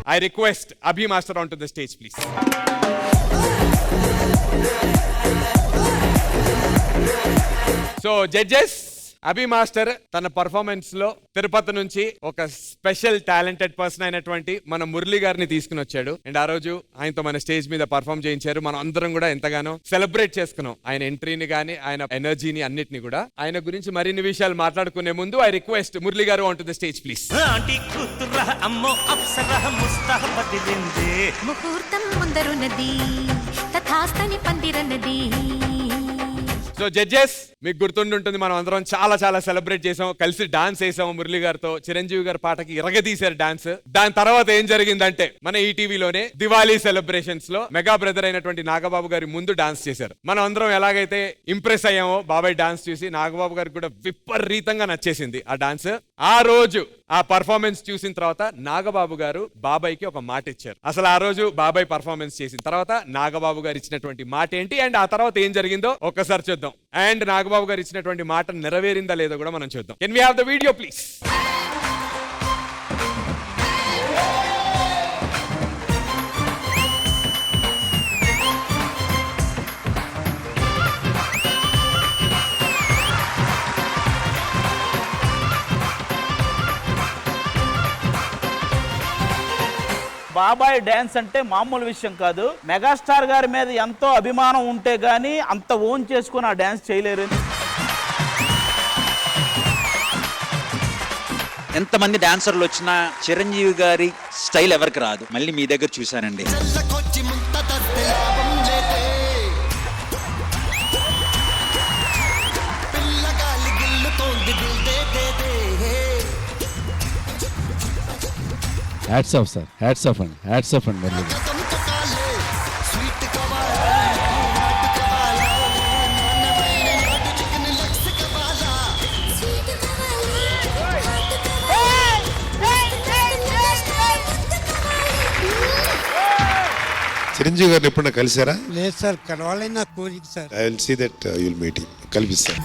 I request Abhi Master onto the stage, please. So, judges, Abhi master తన performance లో తిరుపతి నుంచి ఒక special talented person అయినటువంటి మన మురళి గారిని తీసుకుని వచ్చాడు. అండ్ ఆ రోజు ఆయనతో మన స్టేజ్ మీద పర్ఫార్మ్ చేయించారు. మనం అందరం కూడా ఎంతగానో సెలబ్రేట్ చేసుకున్నాం ఆయన ఎంట్రీని గానీ, ఆయన ఎనర్జీని, అన్నిటిని కూడా. ఆయన గురించి మరిన్ని విషయాలు మాట్లాడుకునే ముందు ఐ రిక్వెస్ట్ మురళి గారు on to the stage, please. ముహూర్తం ముందరున్నది తథాస్తని పందిరన్నది. సో జడ్జెస్, మీకు గుర్తుండుంటుంది మనం అందరం చాలా చాలా సెలబ్రేట్ చేసాం, కలిసి డాన్స్ వేసాం మురళి గారితో. చిరంజీవి గారి పాటకి ఇరగదీశారు డాన్స్. దాని తర్వాత ఏం జరిగిందంటే మన ఈటీవీలోనే దివాళీ సెలబ్రేషన్స్ లో మెగా బ్రదర్ అయినటువంటి నాగబాబు గారి ముందు డాన్స్ చేశారు. మనం అందరం ఎలాగైతే ఇంప్రెస్ అయ్యామో బాబాయ్ డాన్స్ చూసి, నాగబాబు గారికి కూడా విపరీతంగా నచ్చేసింది ఆ డాన్స్. ఆ రోజు ఆ పర్ఫార్మెన్స్ చూసిన తర్వాత నాగబాబు గారు బాబాయ్కి ఒక మాట ఇచ్చారు. అసలు ఆ రోజు బాబాయ్ పర్ఫార్మెన్స్ చేసిన తర్వాత నాగబాబు గారు ఇచ్చినటువంటి మాట ఏంటి, అండ్ ఆ తర్వాత ఏం జరిగిందో ఒక్కసారి చూద్దాం. అండ్ నాగబాబు గారు ఇచ్చినటువంటి మాట నెరవేరిందా లేదో కూడా మనం చూద్దాం. Can we have the video please? బాబాయ్ డ్యాన్స్ అంటే మామూలు విషయం కాదు. మెగాస్టార్ గారి మీద ఎంతో అభిమానం ఉంటే గానీ అంత ఓన్ చేసుకుని ఆ డ్యాన్స్ చేయలేరు. ఎంతమంది డాన్సర్లు వచ్చినా చిరంజీవి గారి స్టైల్ ఎవరికి రాదు. మళ్ళీ మీ దగ్గర చూశానండి. Hats off sir, hats off అండి, హ్యాట్స్ ఆఫ్ అండి. మళ్ళీ చిరంజీవి గారిని ఎప్పుడన్నా కలిసారా? లేదు సార్, కలవాలని నా కోరిక sir. I will see that you will meet him. కల్పిస్తాను.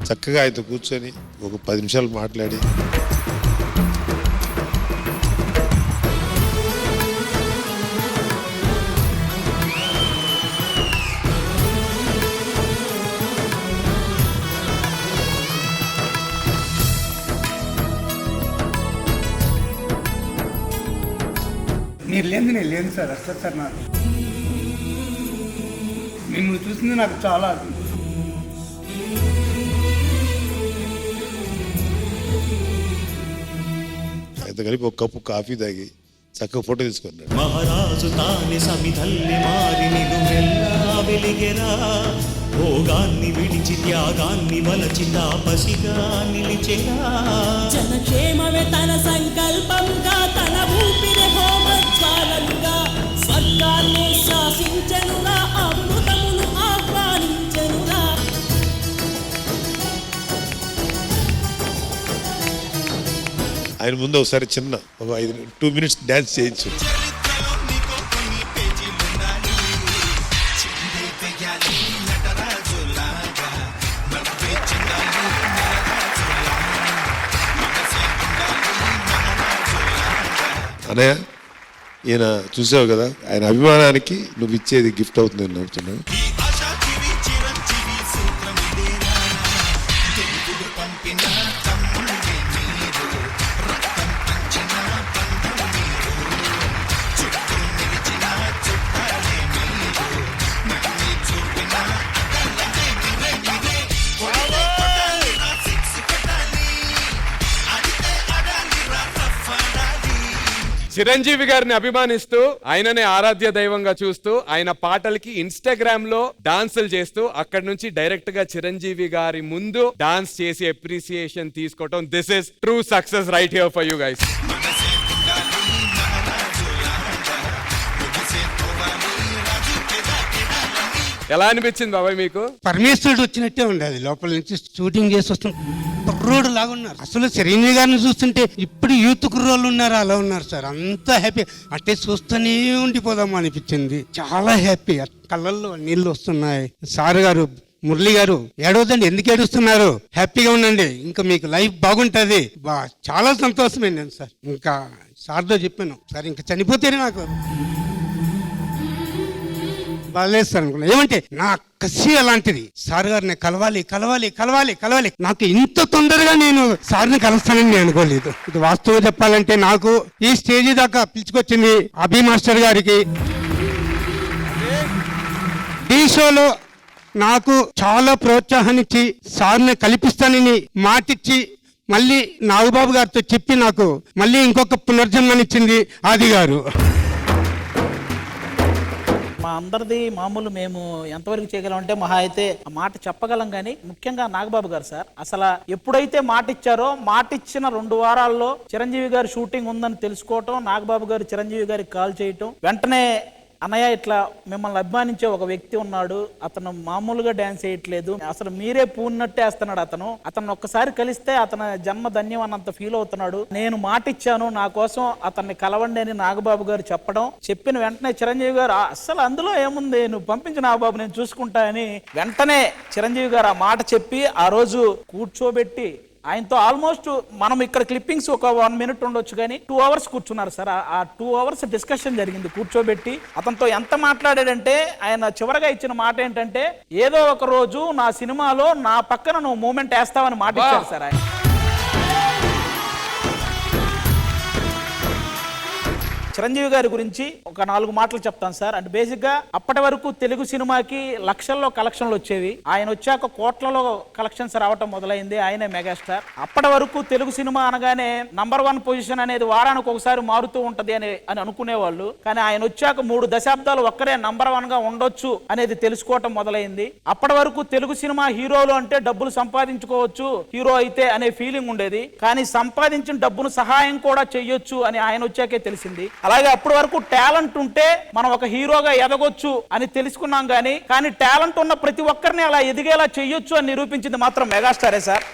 చక్కగా ఆయనతో కూర్చొని ఒక 10 నిమిషాలు మాట్లాడి మీరు లేని నేను లేను సార్. అసలు సార్ నాకు మిమ్మల్ని చూసింది నాకు చాలా ఆయనతో కలిపి ఒక కప్పు కాఫీ తాగి చక్కగా ఫోటో తీసుకున్నాడు. మహారాజు తాని సమిధల్లి మారి నిలువెల్లా వెలిగెరా, భోగాన్ని విడిచి త్యాగాన్ని వలచి తాపసిగా నిలిచెరా. జనక్షేమమే తన సంకల్పంగా, తన ఊపిరి హోమజ్వాలంగా, స్వర్గాన్ని శాసించనుగా, అమృతమును ఆహ్వానించనుగా. ఆయన ముందు ఒకసారి చిన్న ఒక 2 minutes డ్యాన్స్ చేయించు. అనయ్య, ఈయన చూసావు కదా, ఆయన అభిమానానికి నువ్వు ఇచ్చేది గిఫ్ట్ అవుతుంది నడుతున్నాను. చిరంజీవి గారిని అభిమానిస్తూ, ఆయననే ఆరాధ్య దైవంగా చూస్తూ, ఆయన పాటలకి ఇన్స్టాగ్రామ్ లో డాన్సులు చేస్తూ, అక్కడి నుంచి డైరెక్ట్ గా చిరంజీవి గారి ముందు డాన్స్ చేసి అప్రిసియేషన్ తీసుకోవటం, this is true success right here for you guys. ఎలా అనిపించింది బాబాయ్ మీకు? పరమేశ్వరుడు వచ్చినట్టే ఉండేది. లోపల నుంచి షూటింగ్ చేసి వస్తుంటే కుర్రోడు లాగా ఉన్నారు. అసలు చిరంజీవి గారిని చూస్తుంటే ఇప్పుడు యూత్ కుర్రోళ్ళు ఉన్నారు, అలా ఉన్నారు సార్. అంత హ్యాపీ, అంటే చూస్తూనే ఉండిపోదాం అనిపించింది. చాలా హ్యాపీ, కళ్ళల్లో నీళ్ళు వస్తున్నాయి. సార్ గారు, మురళి గారు, ఏడవద్దండి, ఎందుకు ఏడుస్తున్నారు? హ్యాపీగా ఉండండి, ఇంకా మీకు లైఫ్ బాగుంటుంది. చాలా సంతోషమైంది సార్. ఇంకా సార్తో చెప్పాను, సార్ ఇంకా చనిపోతేనే నాకు బాగాలేదు సార్ అనుకున్నా. ఏమంటే నా కసి అలాంటిది. సార్ గారిని కలవాలి కలవాలి కలవాలి కలవాలి. నాకు ఇంత తొందరగా నేను సార్ని కలుస్తానని నేను అనుకోలేదు. ఇది వాస్తవం చెప్పాలంటే నాకు ఈ స్టేజీ దాకా పిలుచుకొచ్చింది అభి మాస్టర్ గారికి. ఢీ షోలో నాకు చాలా ప్రోత్సాహాన్నిచ్చి సార్ని కల్పిస్తానని మాటిచ్చి మళ్ళీ నాగబాబు గారితో చెప్పి నాకు మళ్ళీ ఇంకొక పునర్జన్మనిచ్చింది ఆది గారు. మా అందరిది మామూలు, మేము ఎంతవరకు చేయగలం అంటే మహా అయితే ఆ మాట చెప్పగలం, కానీ ముఖ్యంగా నాగబాబు గారు సార్ అసలు ఎప్పుడైతే మాట ఇచ్చారో మాట ఇచ్చిన 2 వారాల్లో చిరంజీవి గారి షూటింగ్ ఉందని తెలుసుకోవటం, నాగబాబు గారు చిరంజీవి గారికి కాల్ చేయటం, వెంటనే అన్నయ్య ఇట్లా మిమ్మల్ని అభిమానించే ఒక వ్యక్తి ఉన్నాడు, అతను మామూలుగా డాన్స్ వేయట్లేదు, అసలు మీరే పూన్నట్టే వేస్తున్నాడు, అతను ఒక్కసారి కలిస్తే అతని జన్మ ధన్యం అన్నంత ఫీల్ అవుతున్నాడు, నేను మాట ఇచ్చాను నా కోసం అతన్ని కలవండి అని నాగబాబు గారు చెప్పిన వెంటనే చిరంజీవి గారు అసలు అందులో ఏముంది, నువ్వు పంపించు నాగబాబు, నేను చూసుకుంటా అని వెంటనే చిరంజీవి గారు ఆ మాట చెప్పి ఆ రోజు కూర్చోబెట్టి ఆయనతో ఆల్మోస్ట్ మనం ఇక్కడ క్లిప్పింగ్స్ ఒక 1 minute ఉండొచ్చు, కానీ 2 hours కూర్చున్నారు సార్. ఆ 2 hours డిస్కషన్ జరిగింది కూర్చోబెట్టి. అతనితో ఎంత మాట్లాడాడంటే ఆయన చివరగా ఇచ్చిన మాట ఏంటంటే, ఏదో ఒక రోజు నా సినిమాలో నా పక్కన నువ్వు మూమెంట్ వేస్తావని మాట ఇచ్చారు సార్ ఆయన. చిరంజీవి గారి గురించి ఒక 4 మాటలు చెప్తాను సార్. అంటే బేసిక్ గా అప్పటి వరకు తెలుగు సినిమాకి లక్షల్లో కలెక్షన్లు వచ్చేవి, ఆయన వచ్చాక కోట్లలో కలెక్షన్స్ రావటం మొదలైంది. ఆయనే మెగాస్టార్. అప్పటి వరకు తెలుగు సినిమా అనగానే నంబర్ 1 పొజిషన్ అనేది వారానికి ఒకసారి మారుతూ ఉంటది అని అనుకునేవాళ్ళు, కానీ ఆయన వచ్చాక 3 దశాబ్దాలు ఒక్కరే నంబర్ 1 గా ఉండొచ్చు అనేది తెలుసుకోవటం మొదలైంది. అప్పటి వరకు తెలుగు సినిమా హీరోలు అంటే డబ్బులు సంపాదించుకోవచ్చు, హీరో అయితే అనే ఫీలింగ్ ఉండేది, కానీ సంపాదించిన డబ్బును సహాయం కూడా చెయ్యొచ్చు అని ఆయన వచ్చాకే తెలిసింది. అలాగే అప్పటి వరకు టాలెంట్ ఉంటే మనం ఒక హీరోగా ఎదగొచ్చు అని తెలుసుకున్నాం, కానీ టాలెంట్ ఉన్న ప్రతి ఒక్కరిని అలా ఎదిగేలా చెయ్యొచ్చు అని నిరూపించింది మాత్రం మెగాస్టారే సార్.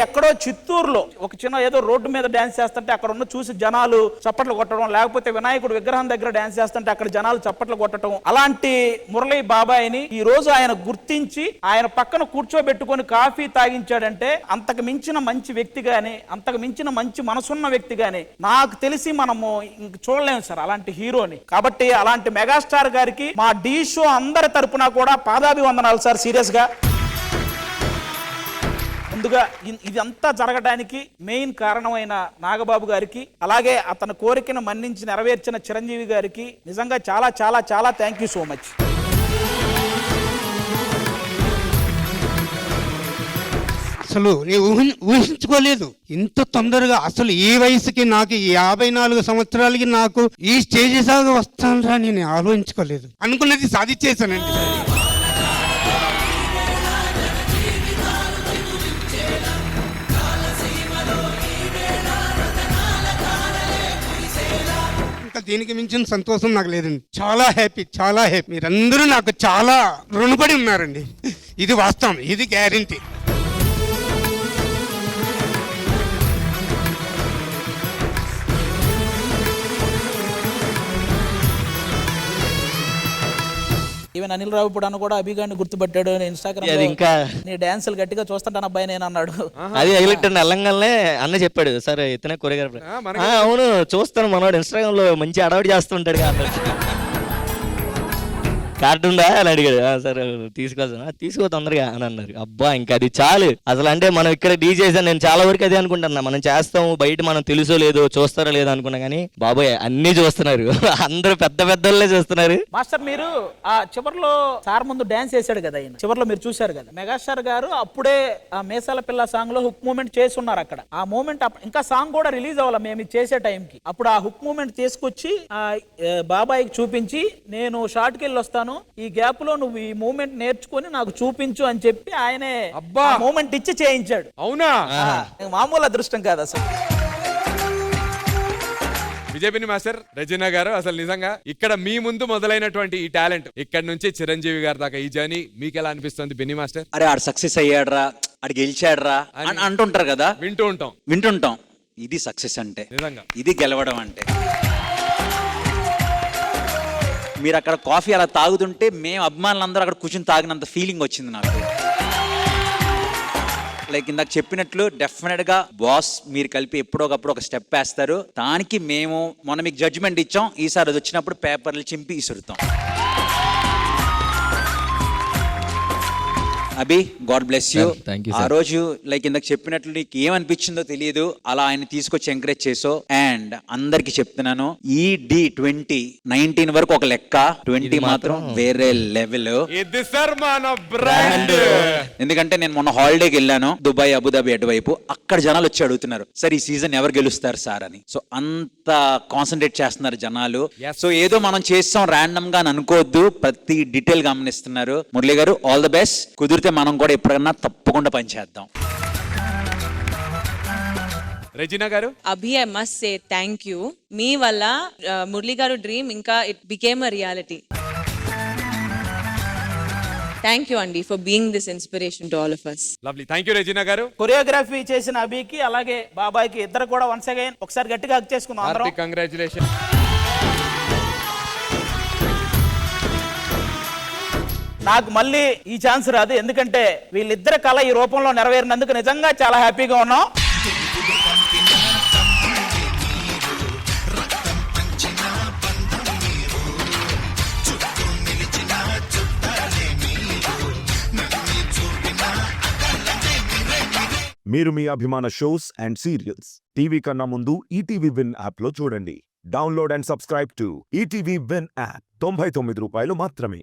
ఎక్కడో చిత్తూరులో ఒక చిన్న ఏదో రోడ్డు మీద డాన్స్ చేస్తుంటే అక్కడ ఉన్న చూసి జనాలు చప్పట్లు కొట్టడం, లేకపోతే వినాయకుడు విగ్రహం దగ్గర డాన్స్ చేస్తుంటే అక్కడ జనాలు చప్పట్లు కొట్టడం, అలాంటి మురళీ బాబాయిని ఈ రోజు ఆయన గుర్తించి ఆయన పక్కన కూర్చోబెట్టుకొని కాఫీ తాగించాడంటే అంతకు మించిన మంచి వ్యక్తి గాని, అంతకు మించిన మంచి మనసున్న వ్యక్తి గాని నాకు తెలిసి మనము చూడలేము సార్ అలాంటి హీరోని. కాబట్టి అలాంటి మెగాస్టార్ గారికి మా ఢీ షో అందరి తరపున కూడా పాదాభివందనాలు సార్. సీరియస్ గా ముందుగా ఇదంతా జరగడానికి మెయిన్ కారణమైన నాగబాబు గారికి, అలాగే అతని కోరికను మన్నించి నెరవేర్చిన చిరంజీవి గారికి నిజంగా చాలా చాలా చాలా థ్యాంక్ యూ సో మచ్. అసలు నేను ఊహించుకోలేదు ఇంత తొందరగా. అసలు ఈ వయసుకి, నాకు 54 సంవత్సరాలకి నాకు ఈ స్టేజ్ దాకా వస్తానరా నేను ఆలోచించుకోలేదు. అనుకున్నది సాధించేశానండి. దీనికి మించిన సంతోషం నాకు లేదండి. చాలా హ్యాపీ, చాలా హ్యాపీ. మీరందరూ నాకు చాలా రుణపడి ఉన్నారండి. ఇది వాస్తవం, ఇది గ్యారెంటీ. ఈవెన్ అనిల్ రావిపూడి కూడా అభిగాన్ని గుర్తుపట్టాడు. ఇన్స్టాగ్రామ్ ఇంకా నీ డాన్సులు గట్టిగా చూస్తుంటాను అబ్బాయి నేను అన్నాడు. అది హైలైట్ అండి. అల్లంగానే అన్న చెప్పాడు, సార్ ఇతనే కొరియోగ్రాఫర్. అవును చూస్తాను, మనోడు ఇన్స్టాగ్రామ్ లో మంచి అడవాడు చేస్తుంటాడు కార్టూన్ రా అని అడిగాడు. సార్ తీసుకో తొందరగా అని అన్నారు. అబ్బా ఇంకా అది చాలు అసలు. అంటే మనం ఇక్కడ డీజేస్ నేను చాలా వరకు అదే అనుకుంటున్నా, మనం చేస్తాము బయట మనం తెలుసో లేదో చూస్తారో లేదో అనుకున్నా, కానీ బాబోయ్ అన్ని చూస్తున్నారు, అందరూ పెద్ద పెద్దోళ్ళే చూస్తున్నారు. మాస్టర్ మీరు ఆ చివర్లో సార్ ముందు డాన్స్ చేశాడు కదా, ఆయన చివర్లో మీరు చూశారు కదా, మెగాస్టార్ గారు అప్పుడే ఆ మేసాల పిల్ల సాంగ్ లో హుక్ మూమెంట్ చేస్తున్నారు అక్కడ. ఆ మూమెంట్ ఇంకా సాంగ్ కూడా రిలీజ్ అవ్వాలి మేము చేసే టైంకి. అప్పుడు ఆ హుక్ మూమెంట్ తీసుకొచ్చి బాబాయికి చూపించి, నేను షార్ట్కి వెళ్ళి వస్తాను, ఈ గ్యాప్ లో నువ్వు ఈ మూమెంట్ నేర్చుకుని నాకు చూపించు అని చెప్పి ఆయనే మూమెంట్ ఇచ్చి చేయించాడు. అవునా? మామూలు అదృష్టం కాదు అసలు. విజయపిని మాస్టర్, రెజినా గారు, అసలు నిజంగా ఇక్కడ మీ ముందు మొదలైనటువంటి ఈ టాలెంట్ ఇక్కడ నుంచి చిరంజీవి గారి దాకా ఈ జర్నీ మీకు ఎలా అనిపిస్తుంది బెన్నీ మాస్టర్? అరే ఆడు సక్సెస్ అయ్యాడ్రా, ఆడు గెలిచాడ్రా అని అంటుంటారు కదా, వింటుంటాం. ఇది సక్సెస్ అంటే, నిజంగా ఇది గెలవడం అంటే. మీరు అక్కడ కాఫీ అలా తాగుతుంటే మేము అభిమానులందరూ అక్కడ కూర్చొని తాగినంత ఫీలింగ్ వచ్చింది నాకు. లైక్ ఇందాక చెప్పినట్లు డెఫినెట్ గా బాస్ మీరు కలిపి ఎప్పుడోకప్పుడు ఒక స్టెప్ వేస్తారు. దానికి మేము మొన్న మీకు జడ్జిమెంట్ ఇచ్చాం, ఈసారి అది వచ్చినప్పుడు పేపర్లు చింపి ఇసురుతాం. Abhi, God bless you. Thank you, ఆ sir. రోజు లైక్ ఇందాక చెప్పినట్లు నీకు ఏమనిపించిందో తెలియదు, అలా ఆయన తీసుకొచ్చి ఎంకరేజ్ చేసావు. అండ్ అందరికి చెప్తున్నాను, ఈ D2019 వరకు ఒక లెక్క, 20 మాత్రం వేరే లెవెల్. ఇది సార్ మన బ్రాండ్. ఎందుకంటే నేను మొన్న హాలిడేకి వెళ్ళాను దుబాయ్, అబుదాబి అటువైపు. అక్కడ జనాలు వచ్చి అడుగుతున్నారు, సార్ ఈ సీజన్ ఎవరు గెలుస్తారు సార్ అని. సో అంత కాన్సన్ట్రేట్ చేస్తున్నారు జనాలు. సో ఏదో మనం చేస్తాం ర్యాండమ్ గా అని అనుకోవద్దు, ప్రతి డీటెయిల్ గమనిస్తున్నారు. మురళి గారు, ఆల్ ద బెస్ట్. కుదిరితే మనం కూడా ఎప్పుడన్నా తప్పకుండా పనిచేద్దాం. Regina garu, Abhi, I must say thank you. మీ వల్ల మురళి గారు డ్రీమ్ ఇంకా it became a reality. Thank you అండి for being this inspiration to all of us. Lovely. Thank you Regina garu. Choreography చేసిన అభికి అలాగే బాబాయ్కి ఇద్దరు కూడా వన్స్ అగైన్ ఒకసారి గట్టిగా హక్ చేసుకుందాం అందరం. కంగ్రాచులేషన్. నాకు మళ్ళీ ఈ ఛాన్స్ రాదు, ఎందుకంటే వీళ్ళిద్దరి కళ ఈ రూపంలో నెరవేరినందుకు నిజంగా చాలా హ్యాపీగా ఉన్నాం. మీరు మీ అభిమాన షోస్ అండ్ సీరియల్స్ టీవీ కన్నా ముందు ఈటీవీ విన్ యాప్లో చూడండి. Download and subscribe to ETV win app. 99 రూపాయలు మాత్రమే.